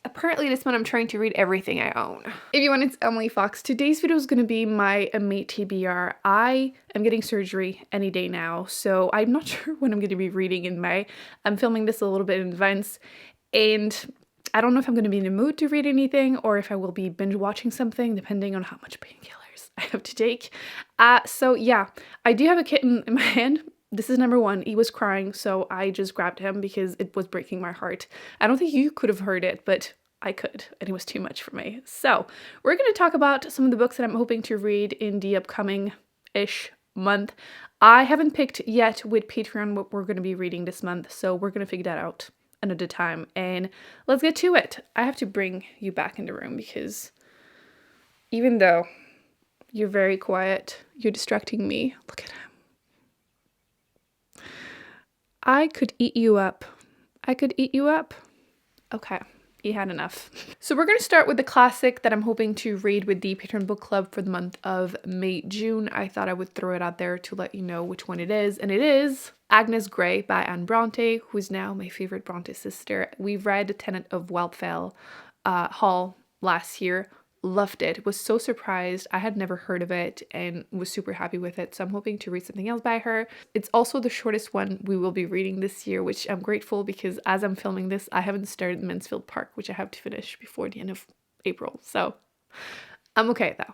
Apparently this month I'm trying to read everything I own. Everyone, it's Emily Fox. Today's video is going to be my May TBR. I am getting surgery any day now, so I'm not sure when I'm going to be reading in May. I'm filming this a little bit in advance, and I don't know if I'm going to be in the mood to read anything or if I will be binge watching something, depending on how much painkillers I have to take. So yeah, I do have a kitten in my hand. This is number one. He was crying, so I just grabbed him because it was breaking my heart. I don't think you could have heard it, but I could, and it was too much for me. So we're going to talk about some of the books that I'm hoping to read in the upcoming-ish month. I haven't picked yet with Patreon what we're going to be reading this month, so we're going to figure that out another time. And let's get to it. I have to bring you back in the room because even though you're very quiet, you're distracting me. Look at him. I could eat you up. I could eat you up. Okay, he had enough. So we're going to start with the classic that I'm hoping to read with the Patreon book club for the month of May-June. I thought I would throw it out there to let you know which one it is. And it is Agnes Grey by Anne Bronte, who is now my favorite Bronte sister. We read Tenant of Wildfell Hall last year. Loved it. Was so surprised. I had never heard of it and was super happy with it. So I'm hoping to read something else by her. It's also the shortest one we will be reading this year, which I'm grateful because as I'm filming this, I haven't started Mansfield Park, which I have to finish before the end of April. So I'm okay though.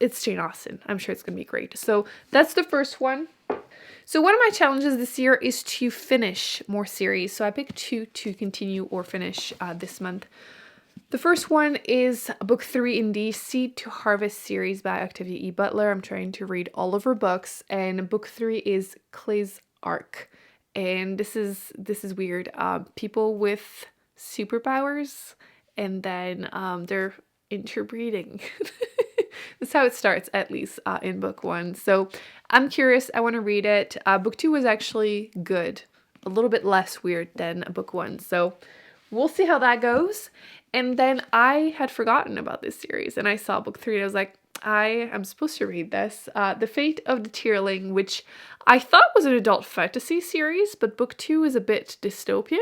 It's Jane Austen. I'm sure it's going to be great. So that's the first one. So one of my challenges this year is to finish more series. So I picked two to continue or finish this month. The first one is book 3 in the Seed to Harvest series by Octavia E. Butler. I'm trying to read all of her books, and book 3 is Clay's Ark. And this is weird. People with superpowers, and then they're interbreeding. That's how it starts, at least in book 1. So I'm curious. I want to read it. Book 2 was actually good, a little bit less weird than book 1. So we'll see how that goes. And then I had forgotten about this series and I saw book 3 and I was like, I am supposed to read this. The Fate of the Tierling, which I thought was an adult fantasy series, but book 2 is a bit dystopian.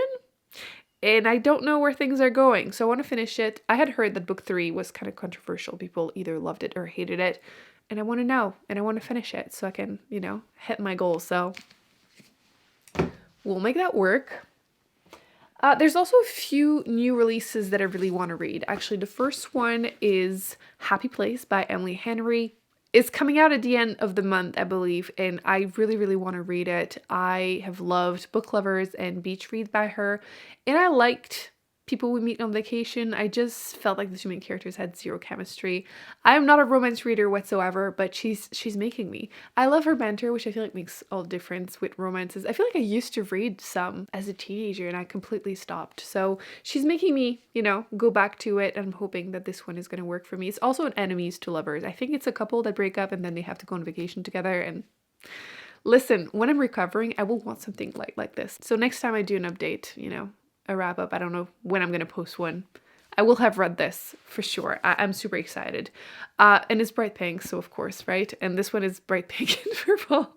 And I don't know where things are going, so I want to finish it. I had heard that book 3 was kind of controversial. People either loved it or hated it. And I want to know, and I want to finish it so I can, hit my goal. So we'll make that work. There's also a few new releases that I really want to read. Actually, the first one is Happy Place by Emily Henry. It's coming out at the end of the month, I believe, and I really, really want to read it. I have loved Book Lovers and Beach Read by her, and I liked People We Meet on Vacation. I just felt like the two main characters had zero chemistry. I am not a romance reader whatsoever, but she's making me. I love her banter, which I feel like makes all the difference with romances. I feel like I used to read some as a teenager and I completely stopped. So she's making me, go back to it, and I'm hoping that this one is going to work for me. It's also an enemies to lovers. I think it's a couple that break up and then they have to go on vacation together. And listen, when I'm recovering, I will want something like this. So next time I do an update, a wrap up, I don't know when I'm going to post one, I will have read this for sure. I'm super excited. And it's bright pink, so of course, right? And this one is bright pink and purple.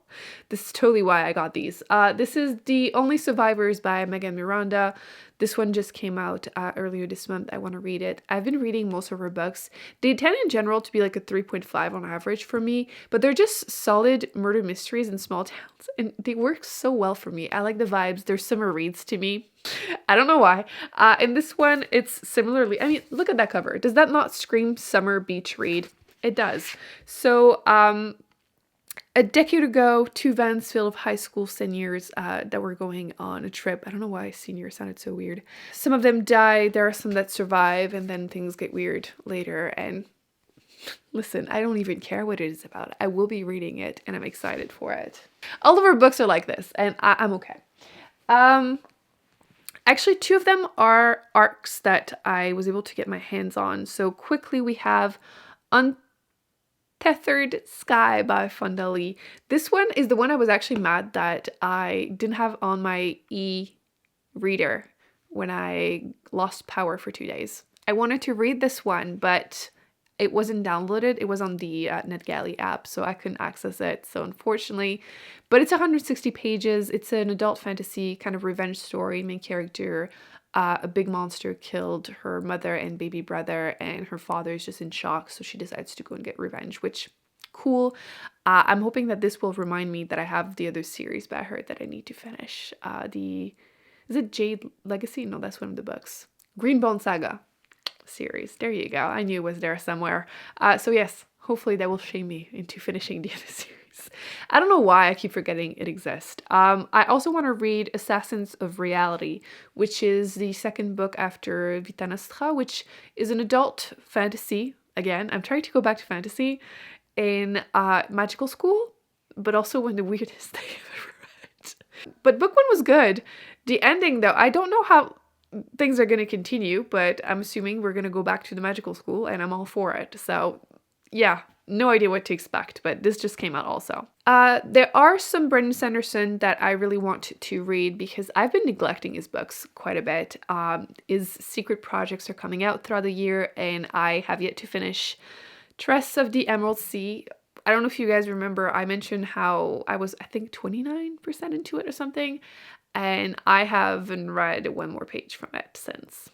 This is totally why I got these. This is The Only Survivors by Megan Miranda. This one just came out earlier this month. I want to read it. I've been reading most of her books. They tend in general to be like a 3.5 on average for me, but they're just solid murder mysteries in small towns, and they work so well for me. I like the vibes. They're summer reads to me. I don't know why. In this one, it's similarly, look at that cover. Does that not scream summer beach read? It does. So, a decade ago, 2 vans full of high school seniors that were going on a trip. I don't know why senior sounded so weird. Some of them die. There are some that survive, and then things get weird later. And listen, I don't even care what it is about. I will be reading it, and I'm excited for it. All of her books are like this, and I'm okay. Actually, 2 of them are arcs that I was able to get my hands on. So quickly, we have Untethered Sky by Fonda Lee. This one is the one I was actually mad that I didn't have on my e-reader when I lost power for 2 days. I wanted to read this one, but it wasn't downloaded. It was on the NetGalley app, so I couldn't access it. So unfortunately, but it's 160 pages. It's an adult fantasy kind of revenge story. Main character A big monster killed her mother and baby brother, and her father is just in shock, so she decides to go and get revenge, which, cool. I'm hoping that this will remind me that I have the other series by her that I need to finish. Is it Jade Legacy? No, that's one of the books. Greenbone Saga series. There you go. I knew it was there somewhere. So yes, hopefully that will shame me into finishing the other series. I don't know why I keep forgetting it exists. I also want to read Assassins of Reality, which is the second book after Vita Nostra, which is an adult fantasy. Again, I'm trying to go back to fantasy in magical school, but also one of the weirdest thing I've ever read. But book one was good. The ending, though, I don't know how things are going to continue, but I'm assuming we're going to go back to the magical school, and I'm all for it. So yeah, no idea what to expect, but this just came out also. There are some Brendan Sanderson that I really want to read because I've been neglecting his books quite a bit. His secret projects are coming out throughout the year, and I have yet to finish Tress of the Emerald Sea. I don't know if you guys remember, I mentioned how I was, I think, 29% into it or something, and I haven't read one more page from it since.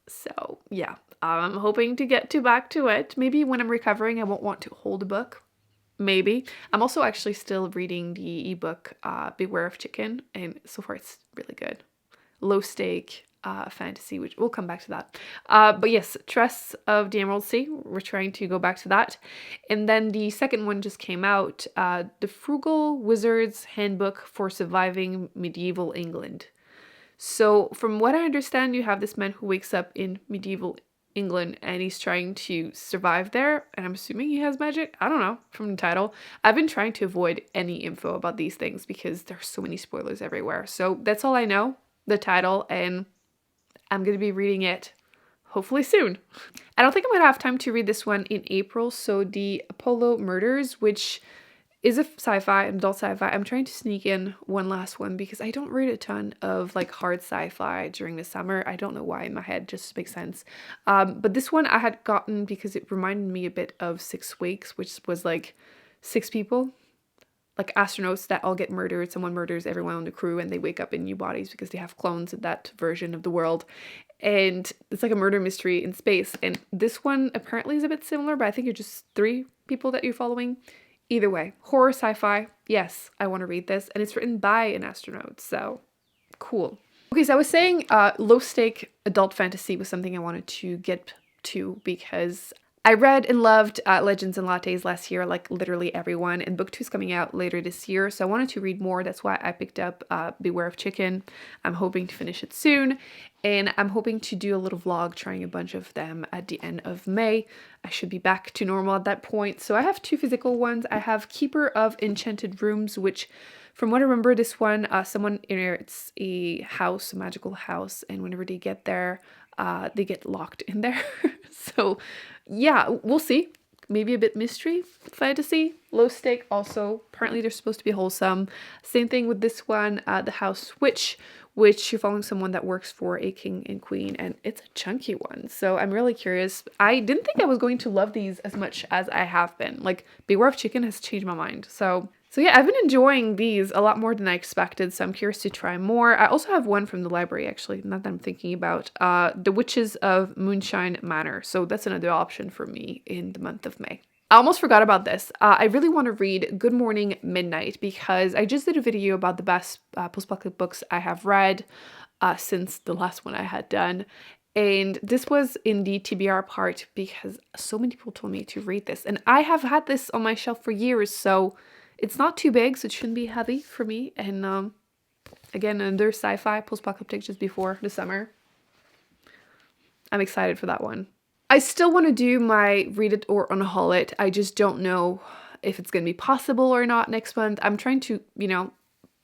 So yeah, I'm hoping to get back to it. Maybe when I'm recovering, I won't want to hold a book. Maybe. I'm also actually still reading the ebook Beware of Chicken, and so far it's really good. Low stake fantasy, which we'll come back to that. But yes, Tress of the Emerald Sea, we're trying to go back to that. And then the second one just came out, The Frugal Wizard's Handbook for Surviving Medieval England. So from what I understand, you have this man who wakes up in medieval England and he's trying to survive there, and I'm assuming he has magic. I don't know from the title. I've been trying to avoid any info about these things because there's so many spoilers everywhere. So that's all I know, the title, and I'm going to be reading it hopefully soon. I don't think I'm going to have time to read this one in April. So the Apollo Murders, which is a sci-fi, adult sci-fi. I'm trying to sneak in one last one because I don't read a ton of like hard sci-fi during the summer. I don't know why, in my head just makes sense. But this one I had gotten because it reminded me a bit of 6 Weeks, which was like 6 people, like astronauts that all get murdered. Someone murders everyone on the crew and they wake up in new bodies because they have clones of that version of the world. And it's like a murder mystery in space. And this one apparently is a bit similar, but I think you're just 3 people that you're following. Either way, horror sci-fi, yes, I want to read this. And it's written by an astronaut, so cool. Okay, so I was saying low stake adult fantasy was something I wanted to get to because I read and loved Legends and Lattes last year, like literally everyone, and book 2 is coming out later this year, so I wanted to read more. That's why I picked up Beware of Chicken. I'm hoping to finish it soon, and I'm hoping to do a little vlog trying a bunch of them at the end of May. I should be back to normal at that point. So I have 2 physical ones. I have Keeper of Enchanted Rooms, which from what I remember, this one, someone inherits a house, a magical house, and whenever they get there, they get locked in there. So yeah, we'll see. Maybe a bit mystery, fantasy, low stake. Also, apparently they're supposed to be wholesome. Same thing with this one, The House Witch, which you're following someone that works for a king and queen, and it's a chunky one. So I'm really curious. I didn't think I was going to love these as much as I have been. Like, Beware of Chicken has changed my mind. So yeah, I've been enjoying these a lot more than I expected, so I'm curious to try more. I also have one from the library, actually, not that I'm thinking about, The Witches of Moonshine Manor. So that's another option for me in the month of May. I almost forgot about this. I really want to read Good Morning Midnight because I just did a video about the best post-apocalyptic books I have read since the last one I had done. And this was in the TBR part because so many people told me to read this. And I have had this on my shelf for years, so it's not too big, so it shouldn't be heavy for me. And again, another sci-fi post-apocalyptic just before the summer. I'm excited for that one. I still want to do my read it or unhaul it. I just don't know if it's going to be possible or not next month. I'm trying to,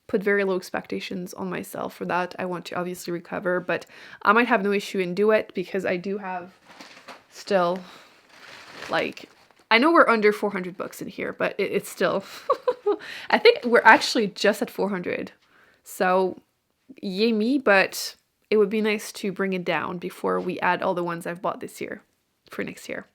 put very low expectations on myself for that. I want to obviously recover, but I might have no issue and do it because I do have still, like, I know we're under 400 books in here, but it's still, I think we're actually just at 400. So yay me, but it would be nice to bring it down before we add all the ones I've bought this year for next year.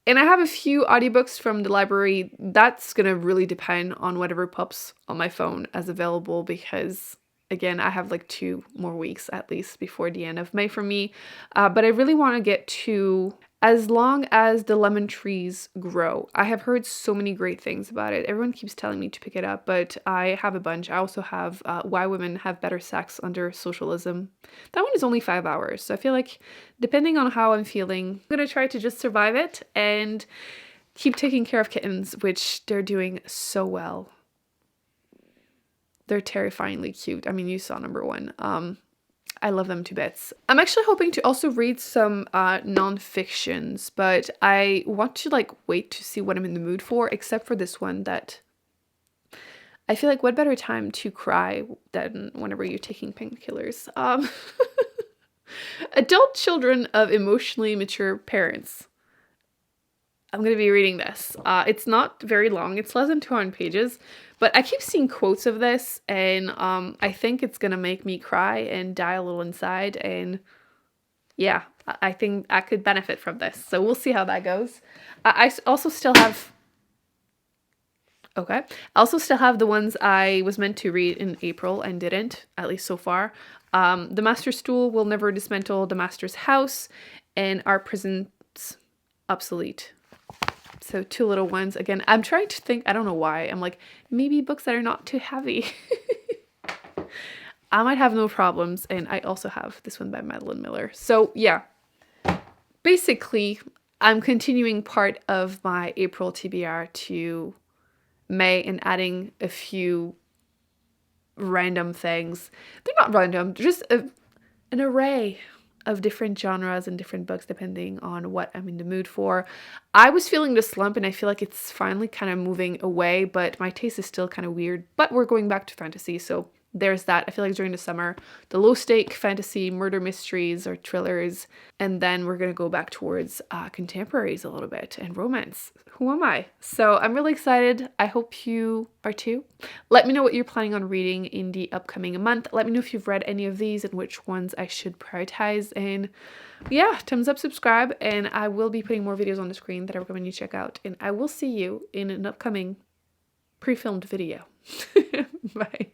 And I have a few audiobooks from the library. That's going to really depend on whatever pops on my phone as available because again, I have like 2 more weeks at least before the end of May for me. But I really want to get to As Long as the Lemon Trees Grow. I have heard so many great things about it. Everyone keeps telling me to pick it up, but I have a bunch. I also have Why Women Have Better Sex Under Socialism. That one is only 5 hours, so I feel like depending on how I'm feeling, I'm going to try to just survive it and keep taking care of kittens, which they're doing so well. They're terrifyingly cute. I mean, you saw number 1. I love them to bits. I'm actually hoping to also read some non-fictions, but I want to like wait to see what I'm in the mood for, except for this one that I feel like what better time to cry than whenever you're taking painkillers. Adult Children of Emotionally Mature Parents. I'm going to be reading this. It's not very long. It's less than 200 pages, but I keep seeing quotes of this, and I think it's going to make me cry and die a little inside, and yeah, I think I could benefit from this. So we'll see how that goes. I also still have... Okay. I also still have the ones I was meant to read in April and didn't, at least so far. The Master's Stool Will Never Dismantle the Master's House, and Our Prisons Obsolete. So 2 little ones. Again, I'm trying to think, I don't know why. I'm like, maybe books that are not too heavy. I might have no problems. And I also have this one by Madeline Miller. So yeah, basically, I'm continuing part of my April TBR to May and adding a few random things. They're not random, they're just an array of different genres and different books depending on what I'm in the mood for. I was feeling the slump and I feel like it's finally kind of moving away, but my taste is still kind of weird. But we're going back to fantasy, so there's that. I feel like during the summer, the low stake fantasy, murder mysteries or thrillers, and then we're going to go back towards contemporaries a little bit and romance. Who am I? So I'm really excited. I hope you are too. Let me know what you're planning on reading in the upcoming month. Let me know if you've read any of these and which ones I should prioritize. And yeah, thumbs up, subscribe, and I will be putting more videos on the screen that I recommend you check out. And I will see you in an upcoming pre-filmed video. Bye.